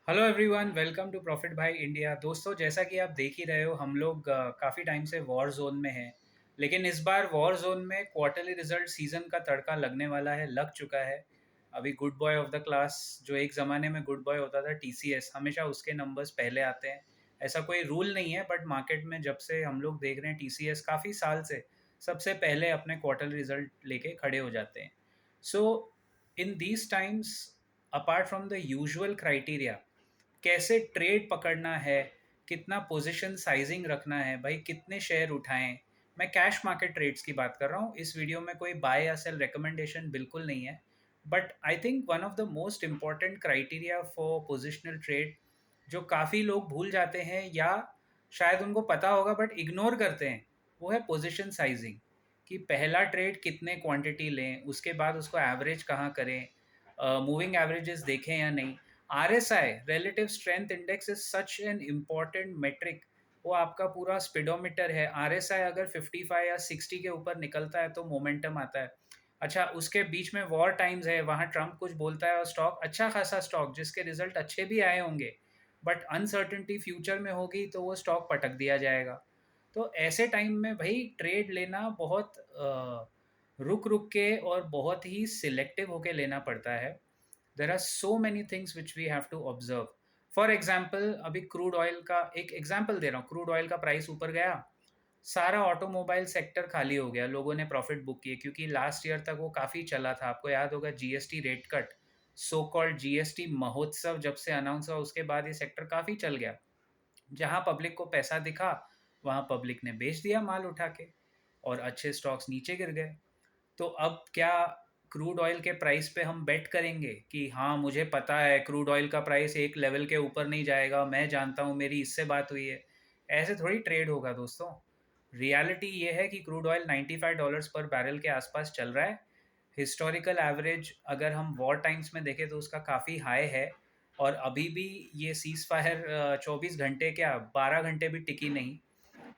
Hello everyone, welcome to profit Bhai India. दोस्तों, जैसा कि आप देख ही रहे हो, हम लोग काफ़ी टाइम से वॉर जोन में हैं। लेकिन इस बार वॉर जोन में क्वार्टरली रिजल्ट सीजन का तड़का लगने वाला है, लग चुका है। अभी good boy of the class, जो एक ज़माने में गुड बॉय होता था, टीसीएस, हमेशा उसके नंबर्स पहले आते हैं। ऐसा कोई रूल नहीं है, बट मार्केट में जब से हम लोग देख रहे हैं, टीसीएस काफ़ी साल से सबसे पहले अपने क्वार्टरली रिजल्ट लेके खड़े हो जाते हैं। So in these times, apart from the usual criteria, कैसे ट्रेड पकड़ना है, कितना पोजीशन साइजिंग रखना है, भाई कितने शेयर उठाएं। मैं कैश मार्केट ट्रेड्स की बात कर रहा हूँ। इस वीडियो में कोई बाय या सेल रिकमेंडेशन बिल्कुल नहीं है। But I think one of the most important criteria for positional trade, जो काफ़ी लोग भूल जाते हैं या शायद उनको पता होगा बट इग्नोर करते हैं, वो है पोजीशन साइजिंग। कि पहला ट्रेड कितने क्वांटिटी लें, उसके बाद उसको एवरेज कहाँ करें, मूविंग एवरेजेस देखें या नहीं। RSI, relative strength index, is such an important metric. वो आपका पूरा स्पीडोमीटर है। RSI अगर 55 या 60 के ऊपर निकलता है तो मोमेंटम आता है। अच्छा, उसके बीच में वॉर टाइम्स है, वहाँ ट्रम्प कुछ बोलता है और स्टॉक, अच्छा खासा स्टॉक जिसके रिजल्ट अच्छे भी आए होंगे बट अनसर्टेनिटी फ्यूचर में होगी, तो वो स्टॉक पटक दिया जाएगा। तो ऐसे टाइम में भाई ट्रेड लेना बहुत रुक रुक के और बहुत ही सिलेक्टिव होके लेना पड़ता है। There are so many things which we have to observe. For example, अभी क्रूड ऑयल का एक एग्जाम्पल दे रहा हूँ। क्रूड ऑयल का प्राइस ऊपर गया, सारा ऑटोमोबाइल सेक्टर खाली हो गया, लोगों ने प्रॉफिट बुक किए क्योंकि लास्ट ईयर तक वो काफ़ी चला था। आपको याद होगा, GST rate cut, so called GST महोत्सव जब से अनाउंस हुआ, उसके बाद ये सेक्टर काफ़ी चल गया। जहाँ पब्लिक को पैसा दिखा, वहाँ पब्लिक ने बेच दिया माल उठा के, और अच्छे स्टॉक्स नीचे गिर गए। तो अब क्या क्रूड ऑयल के प्राइस पे हम बेट करेंगे कि हाँ, मुझे पता है क्रूड ऑयल का प्राइस एक लेवल के ऊपर नहीं जाएगा, मैं जानता हूँ, मेरी इससे बात हुई है। ऐसे थोड़ी ट्रेड होगा दोस्तों। रियलिटी ये है कि क्रूड ऑयल $95 पर बैरल के आसपास चल रहा है। हिस्टोरिकल एवरेज अगर हम वॉर टाइम्स में देखें तो उसका काफ़ी हाई है। और अभी भी ये सीज फायर 24 घंटे क्या 12 घंटे भी टिकी नहीं।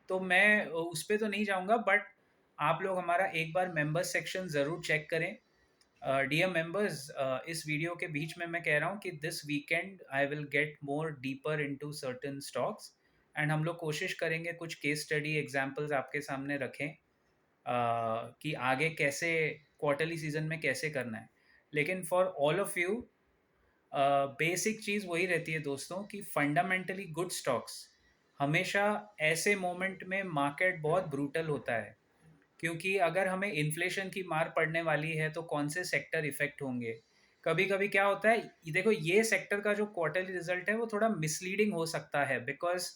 तो मैं उस पर तो नहीं जाऊँगा, बट आप लोग हमारा एक बार मेंबर्स सेक्शन ज़रूर चेक करें। डियर मेंबर्स, इस वीडियो के बीच में मैं कह रहा हूँ कि this weekend I will get more deeper into certain stocks, and हम लोग कोशिश करेंगे कुछ केस स्टडी एग्जांपल्स आपके सामने रखें, कि आगे कैसे क्वार्टरली सीजन में कैसे करना है। लेकिन for all of you, basic चीज़ वही रहती है दोस्तों, कि फंडामेंटली गुड स्टॉक्स हमेशा, ऐसे मोमेंट में मार्केट बहुत ब्रूटल होता है, क्योंकि अगर हमें इन्फ्लेशन की मार पड़ने वाली है तो कौन से सेक्टर इफेक्ट होंगे। कभी कभी क्या होता है, देखो, ये सेक्टर का जो क्वार्टरली रिजल्ट है वो थोड़ा मिसलीडिंग हो सकता है, बिकॉज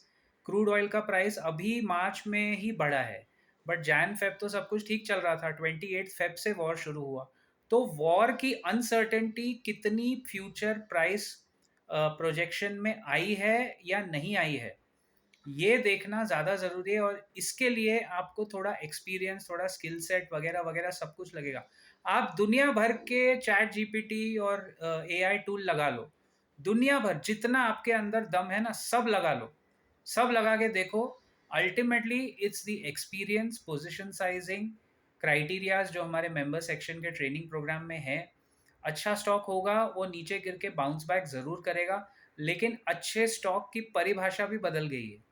क्रूड ऑयल का प्राइस अभी मार्च में ही बढ़ा है, बट जैन फेब तो सब कुछ ठीक चल रहा था। 28 फेब से वॉर शुरू हुआ। तो वॉर की अनसर्टेनिटी कितनी फ्यूचर प्राइस प्रोजेक्शन में आई है या नहीं आई है, ये देखना ज़्यादा ज़रूरी है। और इसके लिए आपको थोड़ा एक्सपीरियंस, थोड़ा स्किल सेट वगैरह वगैरह सब कुछ लगेगा। आप दुनिया भर के चैट जीपीटी और एआई टूल लगा लो, दुनिया भर जितना आपके अंदर दम है ना, सब लगा लो, सब लगा के देखो। Ultimately it's the experience, position sizing criterias जो हमारे मेंबर सेक्शन के ट्रेनिंग प्रोग्राम में है। अच्छा स्टॉक होगा, वो नीचे गिर के बाउंस बैक ज़रूर करेगा, लेकिन अच्छे स्टॉक की परिभाषा भी बदल गई है।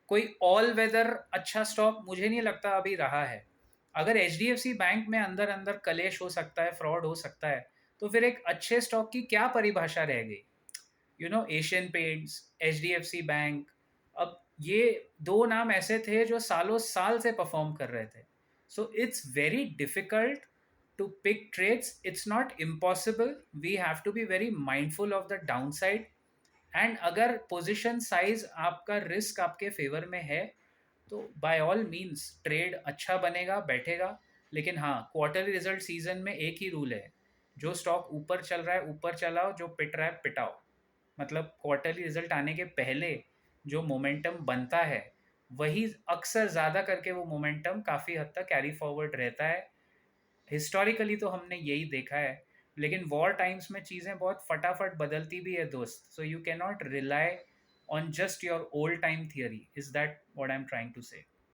कोई ऑल वेदर अच्छा स्टॉक मुझे नहीं लगता अभी रहा है। अगर HDFC बैंक में अंदर अंदर कलेश हो सकता है, फ्रॉड हो सकता है, तो फिर एक अच्छे स्टॉक की क्या परिभाषा रह गई। एशियन पेंट्स, HDFC बैंक, अब ये दो नाम ऐसे थे जो सालों साल से परफॉर्म कर रहे थे। So it's very difficult to pick trades. It's not impossible, we have to be very mindful of the down side. And अगर पोजीशन साइज आपका, रिस्क आपके फेवर में है, तो बाय ऑल मीन्स ट्रेड अच्छा बनेगा, बैठेगा। लेकिन हाँ, क्वार्टरली रिजल्ट सीजन में एक ही रूल है, जो स्टॉक ऊपर चल रहा है ऊपर चलाओ, जो पिट रहा है पिटाओ। मतलब क्वार्टरली रिजल्ट आने के पहले जो मोमेंटम बनता है, वही अक्सर ज़्यादा करके वो मोमेंटम काफ़ी हद तक कैरी फॉरवर्ड रहता है। हिस्टोरिकली तो हमने यही देखा है। लेकिन वॉर टाइम्स में चीज़ें बहुत फटाफट बदलती भी है दोस्त। So you can not rely on just your old time theory. Is that what I am trying to से।